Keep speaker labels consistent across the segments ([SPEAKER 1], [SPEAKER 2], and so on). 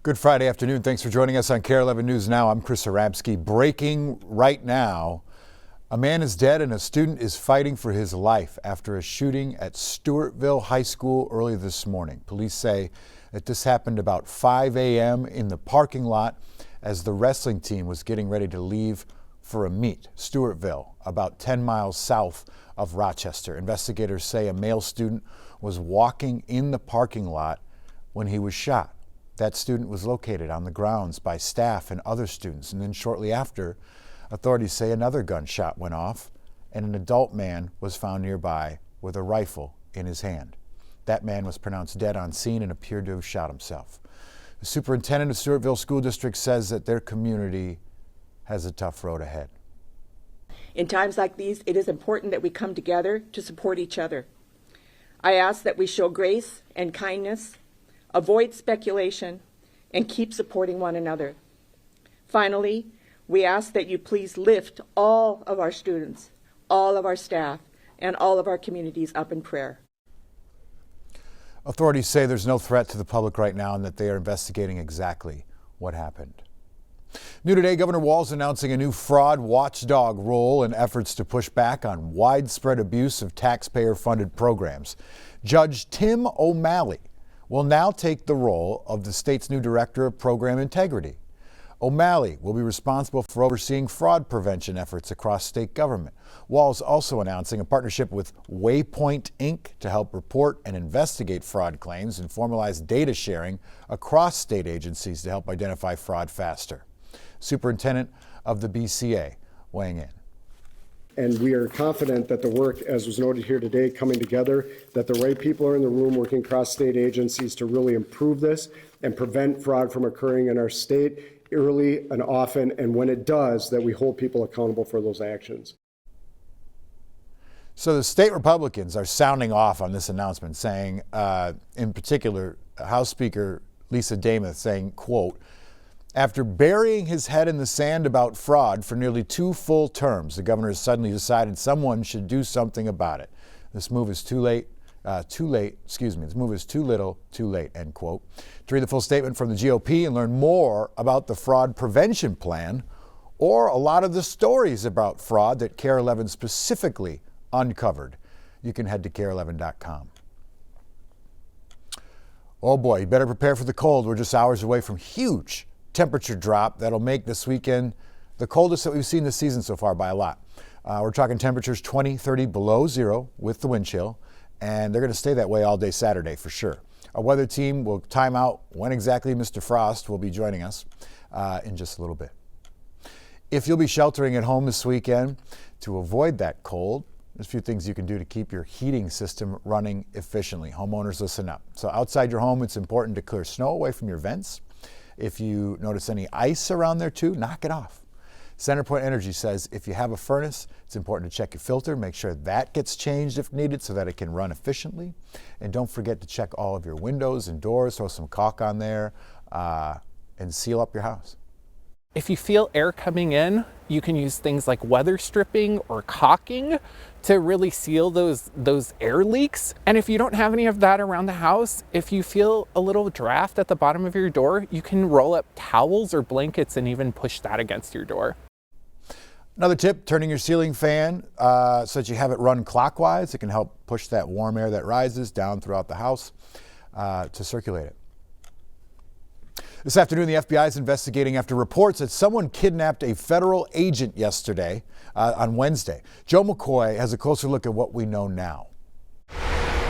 [SPEAKER 1] Good Friday afternoon. Thanks for joining us on KARE 11 News Now. I'm Chris Arabsky. Breaking right now, a man is dead and a student is fighting for his life after a shooting at Stewartville High School early this morning. Police say that this happened about 5 a.m. in the parking lot as the wrestling team was getting ready to leave for a meet. Stewartville, about 10 miles south of Rochester. Investigators say a male student was walking in the parking lot when he was shot. That student was located on the grounds by staff and other students, and then shortly after, authorities say another gunshot went off and an adult man was found nearby with a rifle in his hand. That man was pronounced dead on scene and appeared to have shot himself. The superintendent of Stewartville School District says that their community has a tough road ahead.
[SPEAKER 2] In times like these, it is important that we come together to support each other. I ask that we show grace and kindness, avoid speculation, and keep supporting one another. Finally, we ask that you please lift all of our students, all of our staff, and all of our communities up in prayer.
[SPEAKER 1] Authorities say there's no threat to the public right now and that they are investigating exactly what happened. New today, Governor Walz announcing a new fraud watchdog role in efforts to push back on widespread abuse of taxpayer-funded programs. Judge Tim O'Malley will now take the role of the state's new Director of Program Integrity. O'Malley will be responsible for overseeing fraud prevention efforts across state government. Walz also announcing a partnership with Waypoint Inc. to help report and investigate fraud claims and formalize data sharing across state agencies to help identify fraud faster. Superintendent of the BCA weighing in.
[SPEAKER 3] And we are confident that the work, as was noted here today, coming together, that the right people are in the room working across state agencies to really improve this and prevent fraud from occurring in our state early and often, and when it does, that we hold people accountable for those actions.
[SPEAKER 1] So the state Republicans are sounding off on this announcement, saying, in particular, House Speaker Lisa Demuth saying, quote, "After burying his head in the sand about fraud for nearly 2 full terms, the governor has suddenly decided someone should do something about it. This move is this move is too little, too late," end quote. To read the full statement from the GOP and learn more about the fraud prevention plan or a lot of the stories about fraud that KARE 11 specifically uncovered, you can head to KARE11.com. Oh boy, you better prepare for the cold. We're just hours away from huge temperature drop that'll make this weekend the coldest that we've seen this season so far by a lot. We're talking temperatures 20, 30 below zero with the wind chill, and they're going to stay that way all day Saturday for sure. Our weather team will time out when exactly Mr. Frost will be joining us in just a little bit. If you'll be sheltering at home this weekend to avoid that cold, there's a few things you can do to keep your heating system running efficiently. Homeowners, listen up. So outside your home, it's important to clear snow away from your vents. If you notice any ice around there too, knock it off. CenterPoint Energy says if you have a furnace, it's important to check your filter, make sure that gets changed if needed so that it can run efficiently. And don't forget to check all of your windows and doors, throw some caulk on there, and seal up your house.
[SPEAKER 4] If you feel air coming in, you can use things like weather stripping or caulking to really seal those air leaks. And if you don't have any of that around the house, if you feel a little draft at the bottom of your door, you can roll up towels or blankets and even push that against your door.
[SPEAKER 1] Another tip, turning your ceiling fan so that you have it run clockwise. It can help push that warm air that rises down throughout the house to circulate it. This afternoon, the FBI is investigating after reports that someone kidnapped a federal agent yesterday, on Wednesday. Joe McCoy has a closer look at what we know now.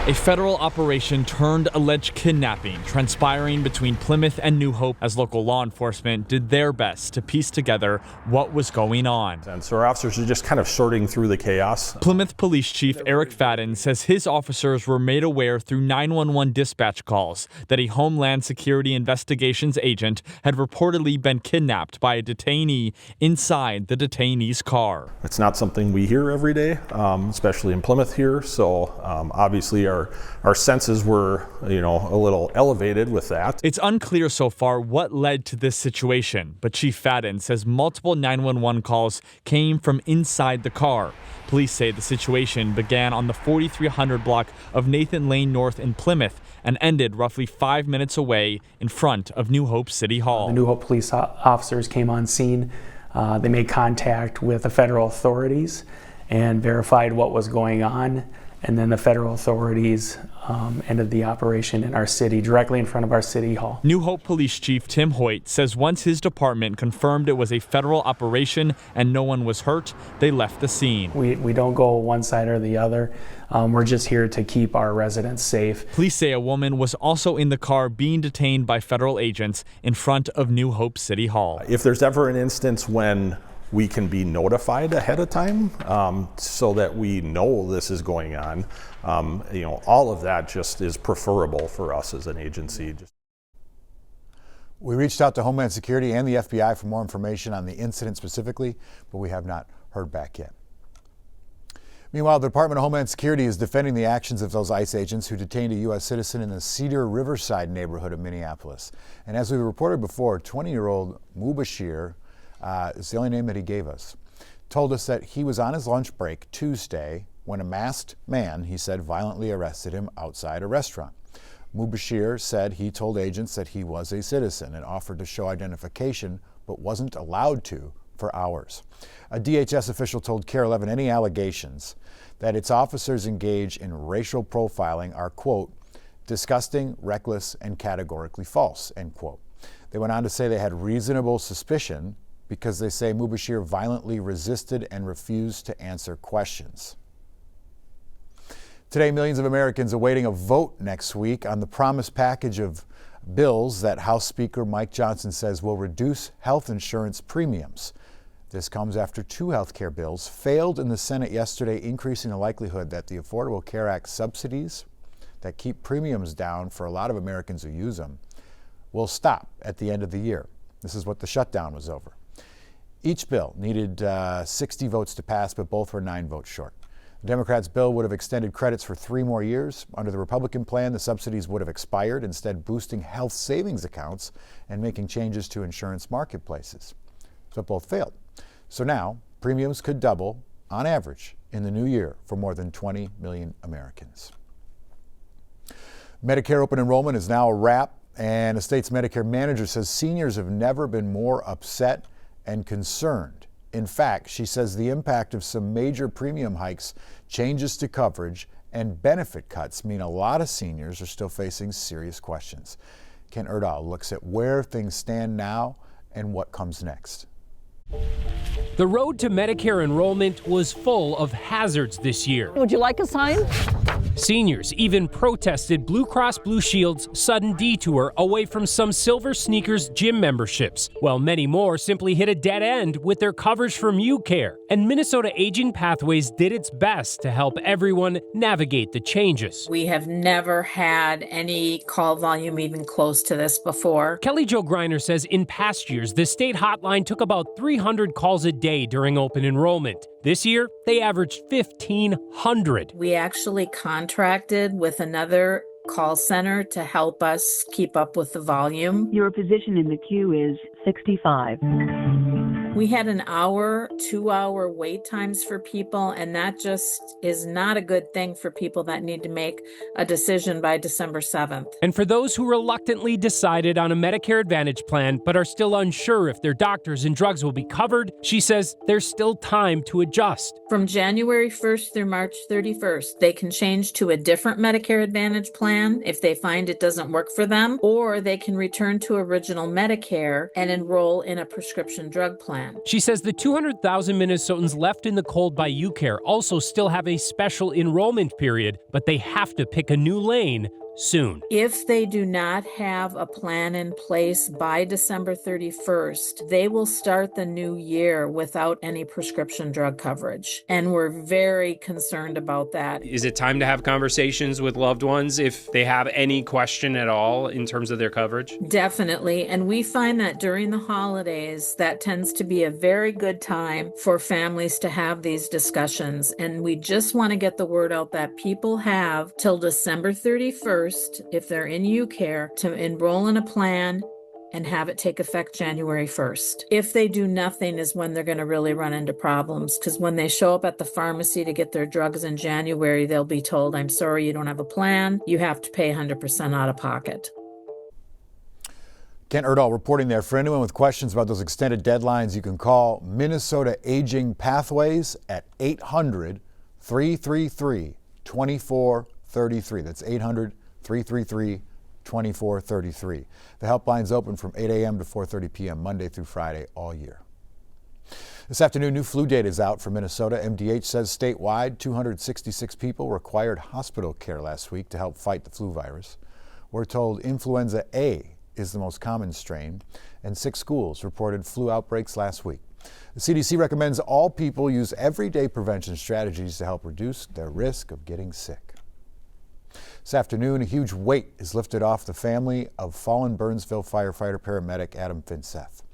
[SPEAKER 5] A federal operation turned alleged kidnapping transpiring between Plymouth and New Hope as local law enforcement did their best to piece together what was going on.
[SPEAKER 6] And so our officers are just kind of sorting through the chaos.
[SPEAKER 5] Plymouth Police Chief Eric Fadden says his officers were made aware through 911 dispatch calls that a Homeland Security Investigations agent had reportedly been kidnapped by a detainee inside the detainee's car.
[SPEAKER 6] It's not something we hear every day, especially in Plymouth here. So obviously our our senses were, a little elevated with that.
[SPEAKER 5] It's unclear so far what led to this situation, but Chief Fadden says multiple 911 calls came from inside the car. Police say the situation began on the 4300 block of Nathan Lane North in Plymouth and ended roughly 5 minutes away in front of New Hope City Hall.
[SPEAKER 7] The New Hope police officers came on scene. They made contact with the federal authorities and verified what was going on. And then the federal authorities ended the operation in our city, directly in front of our city hall.
[SPEAKER 5] New Hope Police Chief Tim Hoyt says once his department confirmed it was a federal operation and no one was hurt, they left the scene.
[SPEAKER 7] We don't go one side or the other. We're just here to keep our residents safe.
[SPEAKER 5] Police say a woman was also in the car being detained by federal agents in front of New Hope City Hall.
[SPEAKER 6] If there's ever an instance when we can be notified ahead of time so that we know this is going on, all of that just is preferable for us as an agency.
[SPEAKER 1] We reached out to Homeland Security and the FBI for more information on the incident specifically, but we have not heard back yet. Meanwhile, the Department of Homeland Security is defending the actions of those ICE agents who detained a U.S. citizen in the Cedar Riverside neighborhood of Minneapolis. And as we reported before, 20-year-old Mubashir, is the only name that he gave us, told us that he was on his lunch break Tuesday when a masked man, he said, violently arrested him outside a restaurant. Mubashir said he told agents that he was a citizen and offered to show identification, but wasn't allowed to for hours. A DHS official told KARE 11 any allegations that its officers engage in racial profiling are, quote, disgusting, reckless, and categorically false, end quote. They went on to say they had reasonable suspicion because they say Mubashir violently resisted and refused to answer questions. Today, millions of Americans awaiting a vote next week on the promised package of bills that House Speaker Mike Johnson says will reduce health insurance premiums. This comes after two health care bills failed in the Senate yesterday, increasing the likelihood that the Affordable Care Act subsidies that keep premiums down for a lot of Americans who use them will stop at the end of the year. This is what the shutdown was over. Each bill needed 60 votes to pass, but both were 9 votes short. The Democrats' bill would have extended credits for 3 more years. Under the Republican plan, the subsidies would have expired, instead boosting health savings accounts and making changes to insurance marketplaces. So both failed. So now, premiums could double, on average, in the new year for more than 20 million Americans. Medicare open enrollment is now a wrap, and a state's Medicare manager says seniors have never been more upset and concerned. In fact, she says the impact of some major premium hikes, changes to coverage, and benefit cuts mean a lot of seniors are still facing serious questions. Ken Erdahl looks at where things stand now and what comes next.
[SPEAKER 8] The road to Medicare enrollment was full of hazards this year.
[SPEAKER 9] Would you like a sign?
[SPEAKER 8] Seniors even protested Blue Cross Blue Shield's sudden detour away from some Silver Sneakers gym memberships, while many more simply hit a dead end with their coverage from UCare. And Minnesota Aging Pathways did its best to help everyone navigate the changes.
[SPEAKER 10] We have never had any call volume even close to this before.
[SPEAKER 8] Kelly Jo Greiner says in past years, the state hotline took about 300 calls a day during open enrollment. This year, they averaged 1,500.
[SPEAKER 10] We actually contracted with another call center to help us keep up with the volume.
[SPEAKER 11] Your position in the queue is 65.
[SPEAKER 10] We had an hour, 2-hour wait times for people, and that just is not a good thing for people that need to make a decision by December 7th.
[SPEAKER 8] And for those who reluctantly decided on a Medicare Advantage plan but are still unsure if their doctors and drugs will be covered, she says there's still time to adjust.
[SPEAKER 10] From January 1st through March 31st, they can change to a different Medicare Advantage plan if they find it doesn't work for them, or they can return to original Medicare and enroll in a prescription drug plan.
[SPEAKER 8] She says the 200,000 Minnesotans left in the cold by UCare also still have a special enrollment period, but they have to pick a new lane soon.
[SPEAKER 10] If they do not have a plan in place by December 31st, they will start the new year without any prescription drug coverage. And we're very concerned about that.
[SPEAKER 8] Is it time to have conversations with loved ones if they have any question at all in terms of their coverage?
[SPEAKER 10] Definitely. And we find that during the holidays, that tends to be a very good time for families to have these discussions. And we just want to get the word out that people have till December 31st, if they're in UCare, to enroll in a plan and have it take effect January 1st. If they do nothing is when they're going to really run into problems, because when they show up at the pharmacy to get their drugs in January, they'll be told, I'm sorry, you don't have a plan. You have to pay 100% out of pocket.
[SPEAKER 1] Kent Erdahl reporting there. For anyone with questions about those extended deadlines, you can call Minnesota Aging Pathways at 800-333-2433. That's 800-333-2433. The helpline's open from 8 a.m. to 4:30 p.m. Monday through Friday all year. This afternoon, new flu data is out for Minnesota. MDH says statewide, 266 people required hospital care last week to help fight the flu virus. We're told influenza A is the most common strain, and 6 schools reported flu outbreaks last week. The CDC recommends all people use everyday prevention strategies to help reduce their risk of getting sick. This afternoon, a huge weight is lifted off the family of fallen Burnsville firefighter paramedic Adam Finseth.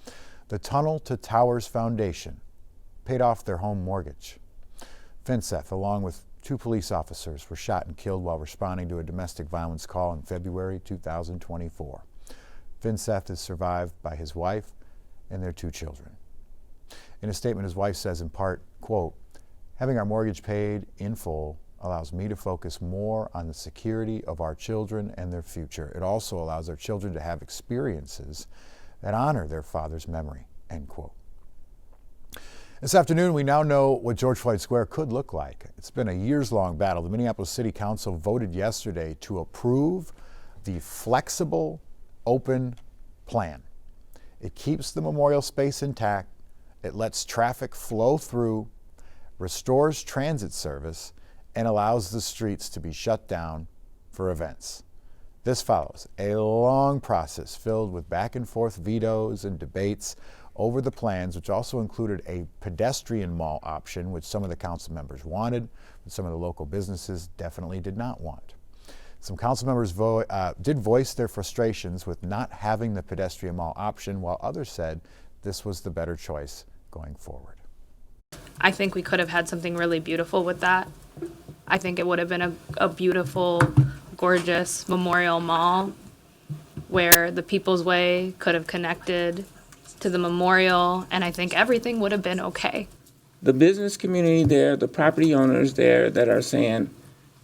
[SPEAKER 1] The Tunnel to Towers Foundation paid off their home mortgage. Finseth, along with 2 police officers, were shot and killed while responding to a domestic violence call in February 2024. Finseth is survived by his wife and their 2 children. In a statement, his wife says in part, quote, having our mortgage paid in full allows me to focus more on the security of our children and their future. It also allows our children to have experiences that honor their father's memory, end quote. This afternoon, we now know what George Floyd Square could look like. It's been a years-long battle. The Minneapolis City Council voted yesterday to approve the flexible open plan. It keeps the memorial space intact, it lets traffic flow through, restores transit service, and allows the streets to be shut down for events. This follows a long process filled with back and forth vetoes and debates over the plans, which also included a pedestrian mall option, which some of the council members wanted, but some of the local businesses definitely did not want. Some council members did voice their frustrations with not having the pedestrian mall option, while others said this was the better choice going forward.
[SPEAKER 9] I think we could have had something really beautiful with that. I think it would have been a beautiful, gorgeous memorial mall where the People's Way could have connected to the memorial, and I think everything would have been okay.
[SPEAKER 12] The business community there, the property owners there that are saying,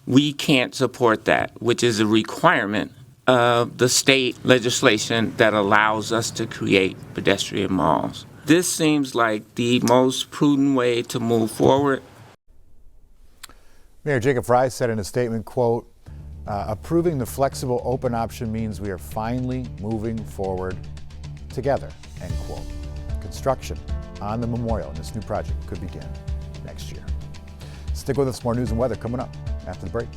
[SPEAKER 12] we can't support that, which is a requirement of the state legislation that allows us to create pedestrian malls. This seems like the most prudent way to move forward.
[SPEAKER 1] Mayor Jacob Frey said in a statement, quote, approving the flexible open option means we are finally moving forward together, end quote. Construction on the memorial in this new project could begin next year. Stick with us, more news and weather coming up after the break.